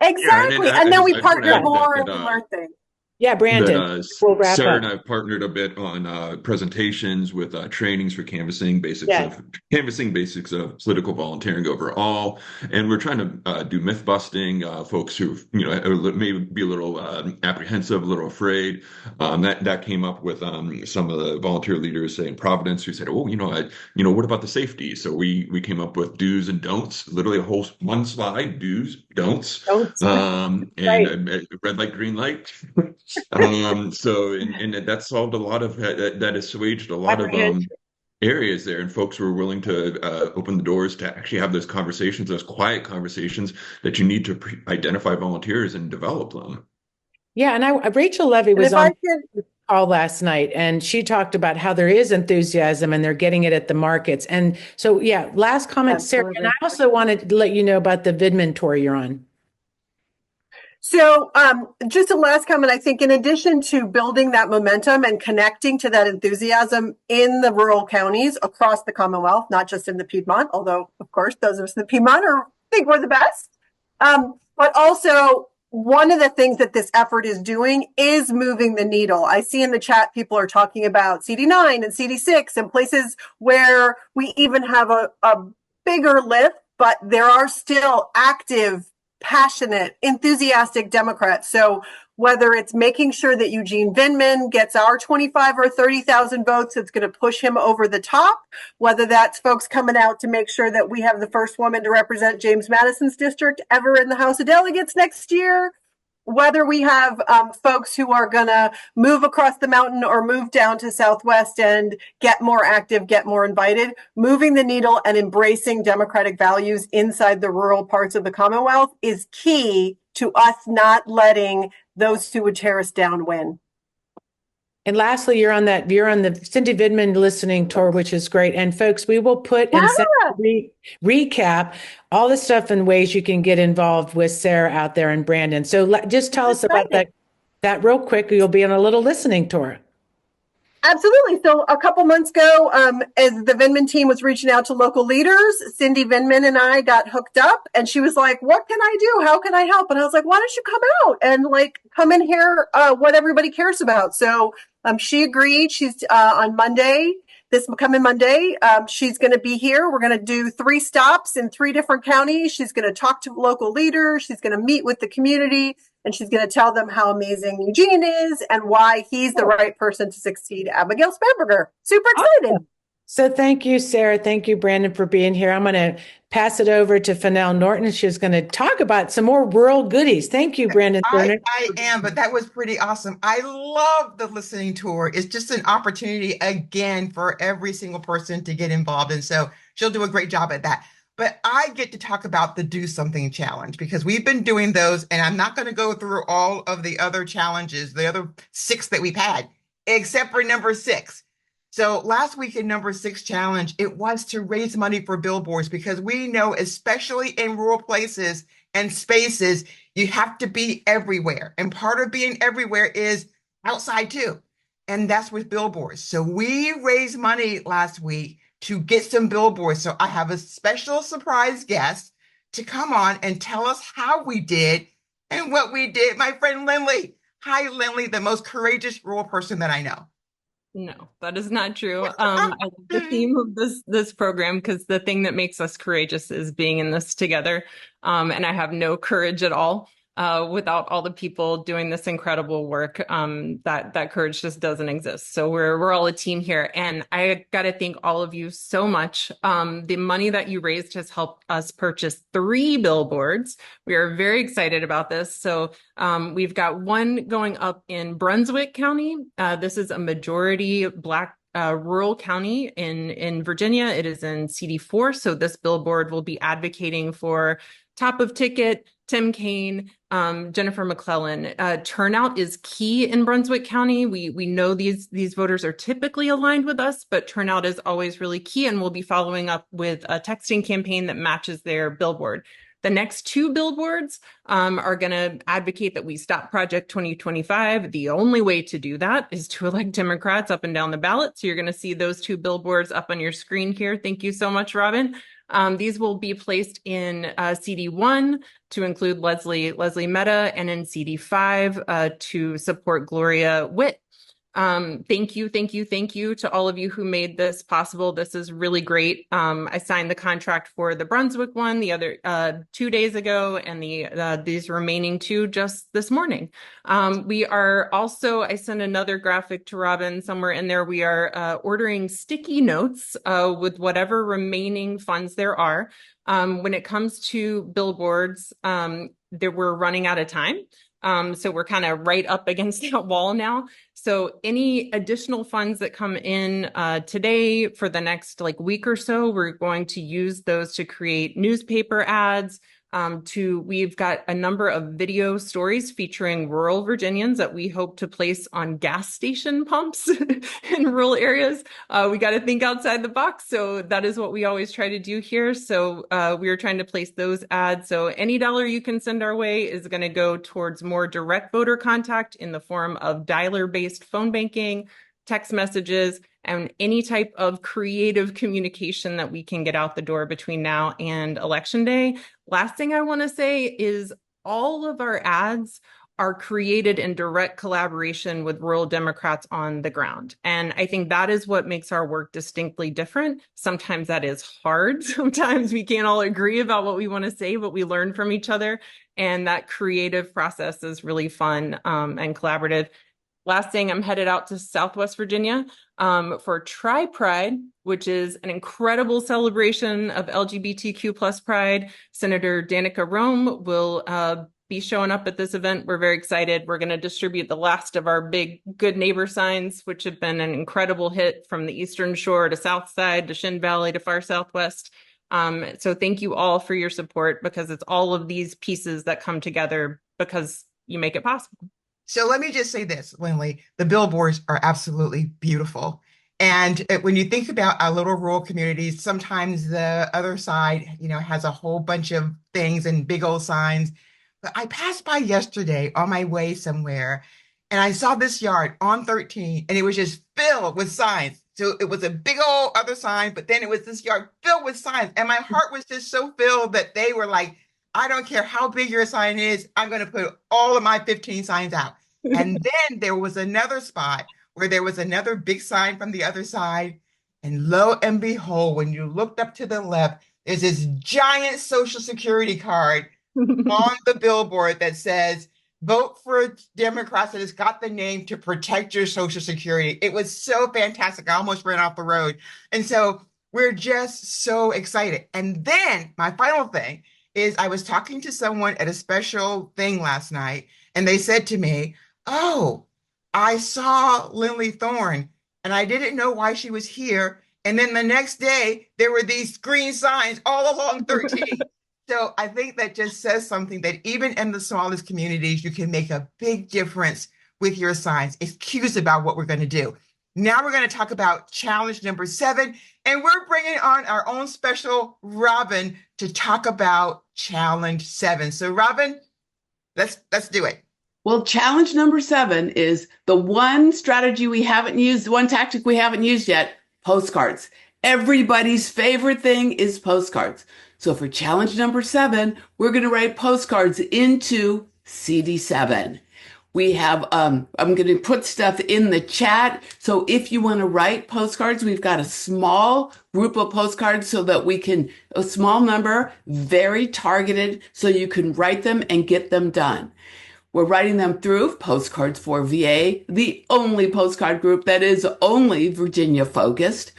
Exactly. And then we partner more and we learn things. Yeah, that Brandon, we'll wrap Sarah up. and I have partnered a bit on presentations with trainings for Yeah. canvassing basics of political volunteering overall, and we're trying to do myth busting. Folks who maybe be a little apprehensive, a little afraid. That came up with some of the volunteer leaders, say in Providence, who said, "Oh, what about the safety?" So we came up with do's and don'ts, literally a whole one slide, do's, don'ts, Right. and red light, green light. And that solved a lot of that assuaged a lot of areas there, and folks were willing to open the doors to actually have those conversations, those quiet conversations that you need to identify volunteers and develop them. Yeah, and Rachel Levy was on the call last night, and she talked about how there is enthusiasm and they're getting it at the markets. And so, yeah, last comment, Sarah, and I also wanted to let you know about the Vindman tour you're on. So just a last comment, I think in addition to building that momentum and connecting to that enthusiasm in the rural counties across the Commonwealth, not just in the Piedmont, although, of course, those of us in the Piedmont think we're the best. But also, one of the things that this effort is doing is moving the needle. I see in the chat people are talking about CD9 and CD6 and places where we even have a bigger lift, but there are still active, passionate, enthusiastic Democrats. So whether it's making sure that Eugene Vindman gets our 25 or 30,000 votes, it's going to push him over the top, whether that's folks coming out to make sure that we have the first woman to represent James Madison's district ever in the House of Delegates next year, whether we have folks who are going to move across the mountain or move down to Southwest and get more active, get more invited, moving the needle and embracing democratic values inside the rural parts of the Commonwealth is key to us not letting those who would tear us down win. And lastly, you're on the Cindy Vindman listening tour, which is great. And folks, we will put in recap all the stuff and ways you can get involved with Sarah out there and Brandon. So just tell us about that real quick. You'll be on a little listening tour. Absolutely. So a couple months ago, as the Vindman team was reaching out to local leaders, Cindy Vindman and I got hooked up, and she was like, "What can I do? How can I help?" And I was like, "Why don't you come out and come and hear what everybody cares about?" So she agreed. She's on Monday, this coming Monday. She's going to be here. We're going to do 3 stops in 3 different counties. She's going to talk to local leaders. She's going to meet with the community. And she's going to tell them how amazing Eugene is and why he's the right person to succeed Abigail Spanberger. Super excited. Awesome. So thank you, Sarah. Thank you, Brandon, for being here. I'm going to pass it over to Finale Norton. She's going to talk about some more rural goodies. Thank you, Brandon. I am, but that was pretty awesome. I love the listening tour. It's just an opportunity, again, for every single person to get involved. And so she'll do a great job at that. But I get to talk about the Do Something Challenge because we've been doing those, and I'm not going to go through all of the other challenges, the other 6 that we've had, except for number 6. So last week in number 6 challenge, it was to raise money for billboards because we know, especially in rural places and spaces, you have to be everywhere. And part of being everywhere is outside too. And that's with billboards. So we raised money last week to get some billboards. So I have a special surprise guest to come on and tell us how we did and what we did. My friend Lindley. Hi, Lindley, the most courageous rural person that I know. No, that is not true. I love the theme of this program because the thing that makes us courageous is being in this together. And I have no courage at all without all the people doing this incredible work. That courage just doesn't exist. So we're all a team here, and I got to thank all of you so much. The money that you raised has helped us purchase 3 billboards. We are very excited about this. So we've got one going up in Brunswick County. This is a majority Black rural county in Virginia. It is in CD4. So this billboard will be advocating for top of ticket, Tim Kaine, Jennifer McClellan. Turnout is key in Brunswick County. We know these voters are typically aligned with us, but turnout is always really key. And we'll be following up with a texting campaign that matches their billboard. The next 2 billboards are going to advocate that we stop Project 2025. The only way to do that is to elect Democrats up and down the ballot. So you're going to see those 2 billboards up on your screen here. Thank you so much, Robbin. These will be placed in CD1 to include Leslie Mehta, and in CD5 to support Gloria Witt. Thank you to all of you who made this possible. This is really great. I signed the contract for the Brunswick one the other 2 days ago, and these remaining 2 just this morning. We are also, I sent another graphic to Robbin somewhere in there. We are ordering sticky notes with whatever remaining funds there are. When it comes to billboards, we're running out of time. So we're kind of right up against that wall now. So any additional funds that come in today for the next week or so, we're going to use those to create newspaper ads. We've got a number of video stories featuring rural Virginians that we hope to place on gas station pumps in rural areas. We got to think outside the box. So that is what we always try to do here. So we are trying to place those ads. So any dollar you can send our way is going to go towards more direct voter contact in the form of dialer-based phone banking, text messages, and any type of creative communication that we can get out the door between now and Election Day. Last thing I want to say is all of our ads are created in direct collaboration with rural Democrats on the ground. And I think that is what makes our work distinctly different. Sometimes that is hard. Sometimes we can't all agree about what we want to say, but we learn from each other. And that creative process is really fun and collaborative. Last thing, I'm headed out to Southwest Virginia for Tri-Pride, which is an incredible celebration of LGBTQ plus pride. Senator Danica Rome will be showing up at this event. We're very excited. We're going to distribute the last of our big Good Neighbor signs, which have been an incredible hit from the Eastern Shore to South Side to Shin Valley to far Southwest. So thank you all for your support, because it's all of these pieces that come together because you make it possible. So let me just say this, Lindley, the billboards are absolutely beautiful. And when you think about our little rural communities, sometimes the other side, has a whole bunch of things and big old signs. But I passed by yesterday on my way somewhere, and I saw this yard on 13, and it was just filled with signs. So it was a big old other sign, but then it was this yard filled with signs. And my heart was just so filled that they were like, I don't care how big your sign is, I'm going to put all of my 15 signs out. And then there was another spot where there was another big sign from the other side. And lo and behold, when you looked up to the left, there's this giant Social Security card on the billboard that says, vote for Democrats, that has got the name to protect your Social Security. It was so fantastic. I almost ran off the road. And so we're just so excited. And then my final thing is, I was talking to someone at a special thing last night, and they said to me, oh, I saw Lindley Thorne and I didn't know why she was here. And then the next day, there were these green signs all along 13. So I think that just says something, that even in the smallest communities, you can make a big difference with your signs. It's cues about what we're going to do. Now we're going to talk about challenge number 7, and we're bringing on our own special Robbin to talk about challenge 7. So Robbin, let's do it. Well, challenge number 7 is the one strategy we haven't used, one tactic we haven't used yet, postcards. Everybody's favorite thing is postcards. So for challenge number 7, we're going to write postcards into CD7. We have, I'm going to put stuff in the chat. So if you want to write postcards, we've got a small group of postcards so that we can, a small number, very targeted, so you can write them and get them done. We're writing them through Postcards for VA, the only postcard group that is only Virginia focused.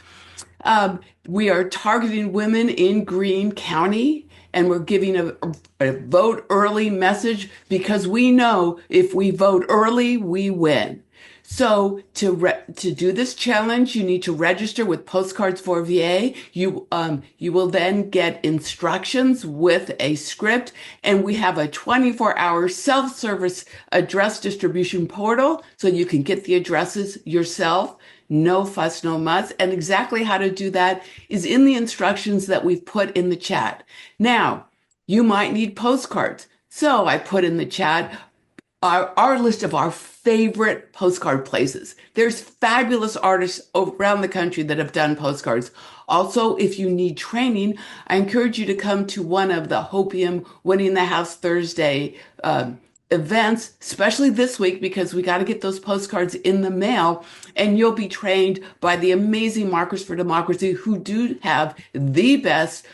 We are targeting women in Greene County, and we're giving a vote early message, because we know if we vote early, we win. So to do this challenge, you need to register with Postcards for VA. You will then get instructions with a script, and we have a 24-hour self-service address distribution portal, so you can get the addresses yourself. No fuss, no muss. And exactly how to do that is in the instructions that we've put in the chat. Now, you might need postcards. So I put in the chat our list of our favorite postcard places. There's fabulous artists around the country that have done postcards. Also, if you need training, I encourage you to come to one of the Hopium Winning the House Thursday events, especially this week, because we got to get those postcards in the mail, and you'll be trained by the amazing Markers for Democracy, who do have the best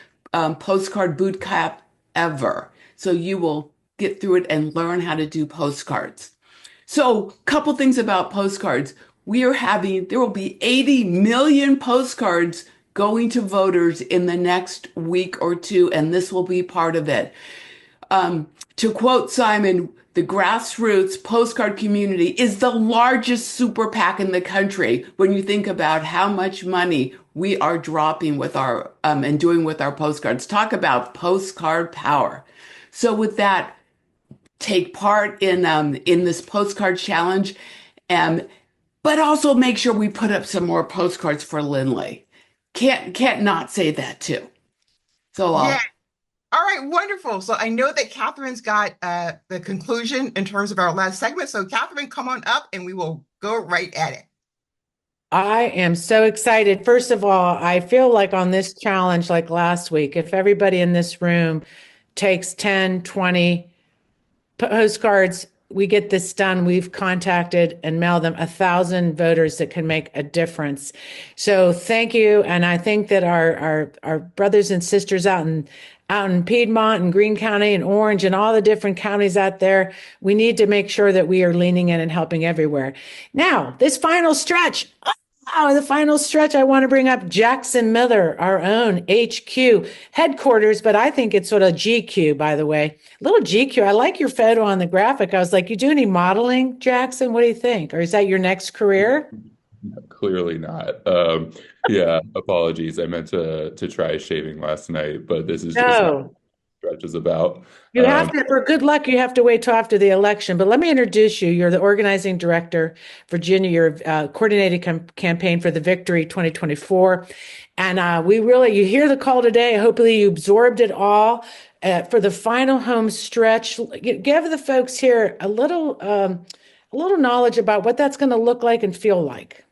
postcard boot camp ever. So you will get through it and learn how to do postcards. So, couple things about postcards. There will be 80 million postcards going to voters in the next week or two, and this will be part of it. To quote Simon, the Grassroots postcard community is the largest super PAC in the country when you think about how much money we are dropping with our and doing with our postcards. Talk about postcard power. So with that, take part in this postcard challenge, but also make sure we put up some more postcards for Lindley. Can't not say that too. So Yeah. All right, wonderful. So I know that Catherine's got the conclusion in terms of our last segment. So Catherine, come on up and we will go right at it. I am so excited. First of all, I feel like on this challenge, like last week, if everybody in this room takes 10, 20 postcards, we get this done. We've contacted and mailed them 1,000 voters that can make a difference. So thank you. And I think that our brothers and sisters out in Piedmont and Greene County and Orange and all the different counties out there, we need to make sure that we are leaning in and helping everywhere. Now, this final stretch. The final stretch, I want to bring up Jackson Miller, our own HQ headquarters, but I think it's sort of GQ, by the way. Little GQ. I like your photo on the graphic. I was like, you do any modeling, Jackson? What do you think? Or is that your next career? Clearly not. Yeah, apologies. I meant to try shaving last night, but this is just not what stretch is about. You have to, for good luck, you have to wait till after the election. But let me introduce you. You're the organizing director, Virginia. You're coordinated campaign for the Victory 2024. And you hear the call today. Hopefully you absorbed it all. For the final home stretch, give the folks here a little knowledge about what that's going to look like and feel like.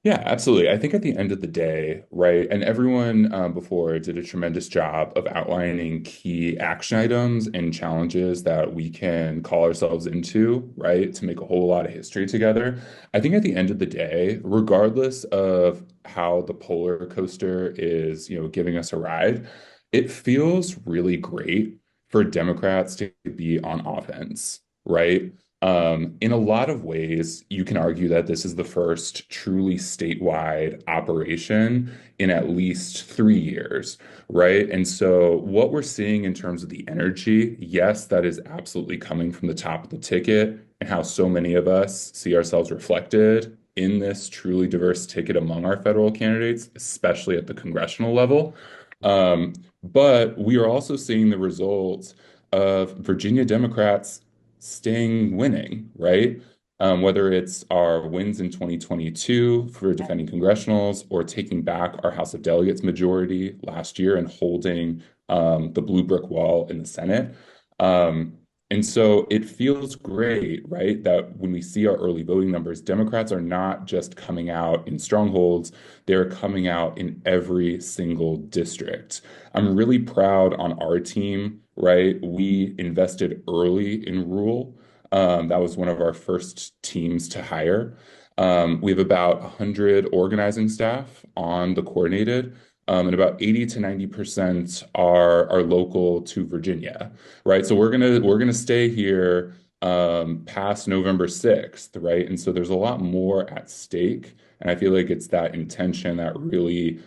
Yeah, absolutely. I think at the end of the day, right, and everyone before did a tremendous job of outlining key action items and challenges that we can call ourselves into, right, to make a whole lot of history together. I think at the end of the day, regardless of how the polar coaster is, giving us a ride, it feels really great for Democrats to be on offense, right? In a lot of ways, you can argue that this is the first truly statewide operation in at least 3 years, right? And so what we're seeing in terms of the energy, yes, that is absolutely coming from the top of the ticket and how so many of us see ourselves reflected in this truly diverse ticket among our federal candidates, especially at the congressional level. But we are also seeing the results of Virginia Democrats staying winning, right? Whether it's our wins in 2022 for defending congressionals or taking back our House of Delegates majority last year and holding the blue brick wall in the Senate. And so it feels great, right, that when we see our early voting numbers, Democrats are not just coming out in strongholds, they're coming out in every single district. I'm really proud on our team, right? We invested early in rural. That was one of our first teams to hire. We have about 100 organizing staff on the coordinated, and about 80 to 90% are local to Virginia, right? So we're gonna stay here past November 6th, right? And so there's a lot more at stake, and I feel like it's that intention that really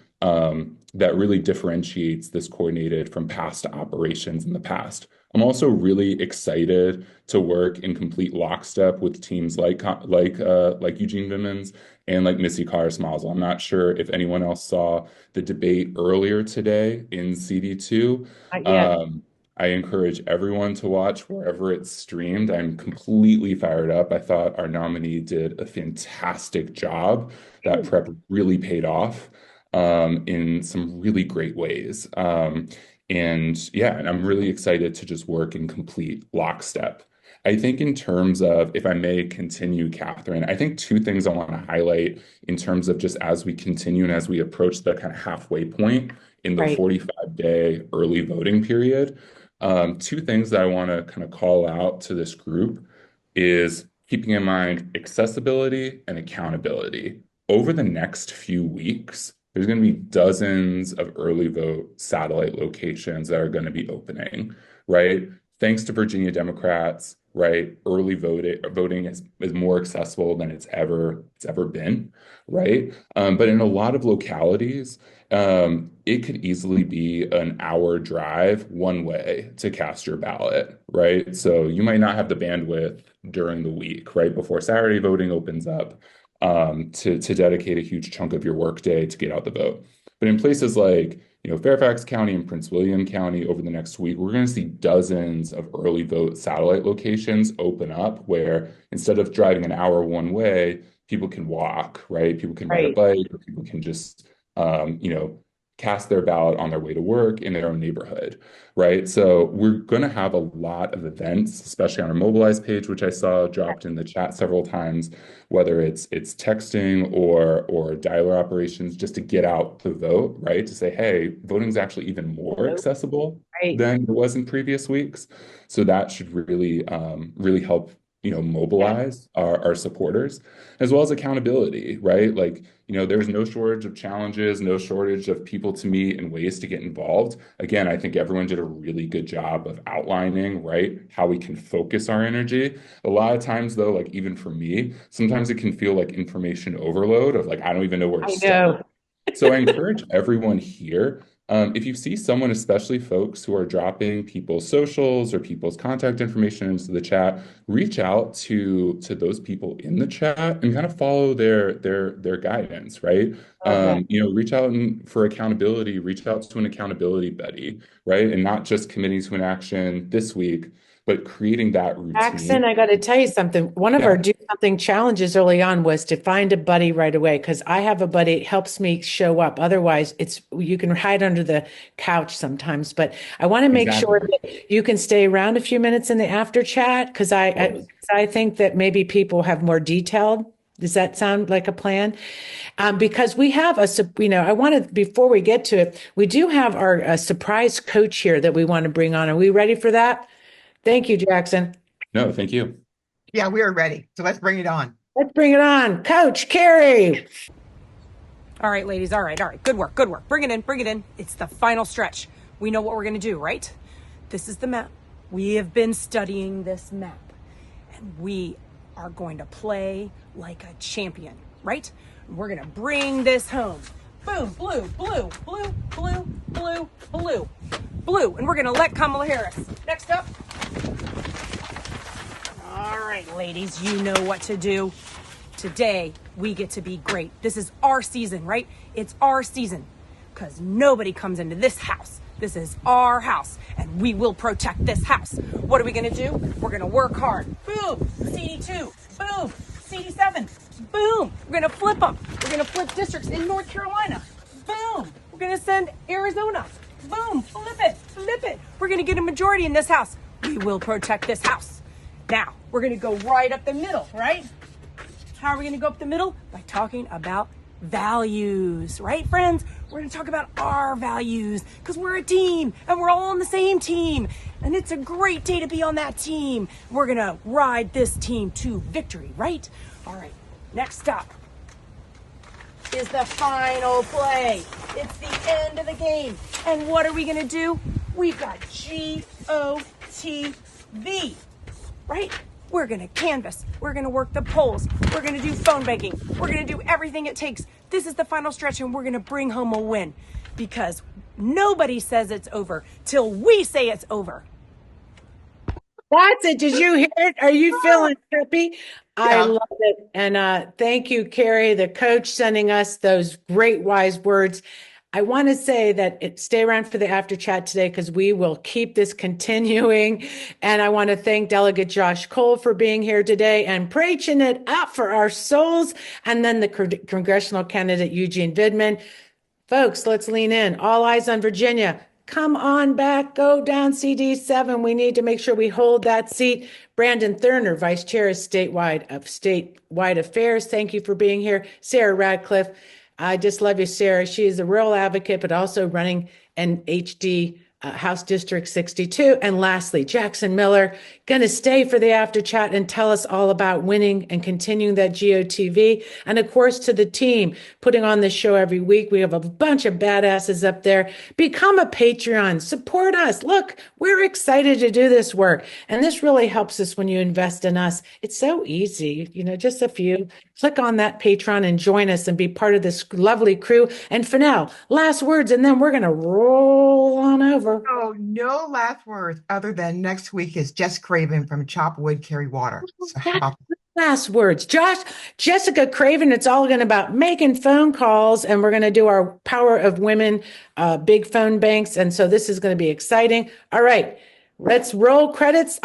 differentiates this coordinated from past operations in the past. I'm also really excited to work in complete lockstep with teams like Eugene Vindman's and like Missy Carter-Smazel. I'm not sure if anyone else saw the debate earlier today in CD2. I encourage everyone to watch wherever it's streamed. I'm completely fired up. I thought our nominee did a fantastic job. That prep really paid off in some really great ways. And I'm really excited to just work in complete lockstep. I think in terms of, if I may continue, Catherine, I think two things I want to highlight in terms of just as we continue and as we approach the kind of halfway point in the Right. 45-day early voting period. Two things that I want to kind of call out to this group is keeping in mind accessibility and accountability. Over the next few weeks, there's going to be dozens of early vote satellite locations that are going to be opening, right? Thanks to Virginia Democrats, right? Early voting is more accessible than it's ever been, right? But in a lot of localities, it could easily be an hour drive one way to cast your ballot, right? So you might not have the bandwidth during the week, right, before Saturday voting opens up, to dedicate a huge chunk of your workday to get out the vote. But in places like, Fairfax County and Prince William County over the next week, we're going to see dozens of early vote satellite locations open up where instead of driving an hour one way, people can walk, right? People can ride a bike, or people can just, cast their ballot on their way to work in their own neighborhood, right? So we're going to have a lot of events, especially on our Mobilize page, which I saw dropped in the chat several times, whether it's texting or dialer operations, just to get out the vote, right? To say, hey, voting is actually even more accessible than it was in previous weeks. So that should really, really help mobilize our supporters, as well as accountability, right? Like, there's no shortage of challenges, no shortage of people to meet and ways to get involved. Again, I think everyone did a really good job of outlining, right, how we can focus our energy. A lot of times, though, like even for me, sometimes it can feel like information overload of like, I don't even know where to start. So I encourage everyone here, if you see someone, especially folks who are dropping people's socials or people's contact information into the chat, reach out to those people in the chat and kind of follow their guidance, right? Reach out for accountability, reach out to an accountability buddy, right? And not just committing to an action this week, but creating that routine. Jackson, I got to tell you something. One of our do something challenges early on was to find a buddy right away, because I have a buddy, it helps me show up. Otherwise, you can hide under the couch sometimes. But I want to make sure that you can stay around a few minutes in the after chat, because I think that maybe people have more detailed. Does that sound like a plan? Because we have I want to, before we get to it, we do have our surprise coach here that we want to bring on. Are we ready for that? Thank you, Jackson. No, thank you. Yeah, we are ready. So let's bring it on. Let's bring it on. Coach Carrie. All right, ladies. All right. Good work. Bring it in. It's the final stretch. We know what we're going to do, right? This is the map. We have been studying this map, and we are going to play like a champion, right? We're going to bring this home. Boom, blue, blue, blue, blue, blue, blue, blue. And we're going to elect Kamala Harris. Next up. All right, ladies, you know what to do. Today, we get to be great. This is our season, right? It's our season, because nobody comes into this house. This is our house, and we will protect this house. What are we going to do? We're going to work hard. Boom, CD2. Boom, CD7. Boom, we're going to flip them. We're going to flip districts in North Carolina. Boom, we're going to send Arizona. Boom, flip it. We're going to get a majority in this house. We will protect this house. Now, we're going to go right up the middle, right? How are we going to go up the middle? By talking about values, right, friends? We're going to talk about our values, because we're a team and we're all on the same team. And it's a great day to be on that team. We're going to ride this team to victory, right? All right, next up is the final play. It's the end of the game. And what are we going to do? We've got GOTV, right? We're going to canvass. We're going to work the polls. We're going to do phone banking. We're going to do everything it takes. This is the final stretch, and we're going to bring home a win, because nobody says it's over till we say it's over. That's it. Did you hear it? Are you feeling happy? I love it. And thank you, Carrie, the coach, sending us those great wise words. I want to say that stay around for the after chat today, because we will keep this continuing. And I want to thank Delegate Josh Cole for being here today and preaching it up for our souls. And then the congressional candidate, Eugene Vindman. Folks, let's lean in. All eyes on Virginia. come on back, go down CD7. We need to make sure we hold that seat. Brandon Thurner, Vice Chair of Statewide Affairs. Thank you for being here. Sara Ratcliffe. I just love you, Sara. She is a real advocate, but also running an HD House District 62. And lastly, Jackson Miller, going to stay for the after chat and tell us all about winning and continuing that GOTV. And of course, to the team putting on this show every week, we have a bunch of badasses up there. Become a Patreon, support us. Look, we're excited to do this work. And this really helps us when you invest in us. It's so easy, just a few. Click on that Patreon and join us and be part of this lovely crew. And for now, last words, and then we're going to roll on over. Oh, no last words other than next week is Jess Craven from Chop Wood, Carry Water. So last words. Jessica Craven, it's all going to about making phone calls, and we're going to do our Power of Women big phone banks. And so this is going to be exciting. All right, let's roll credits.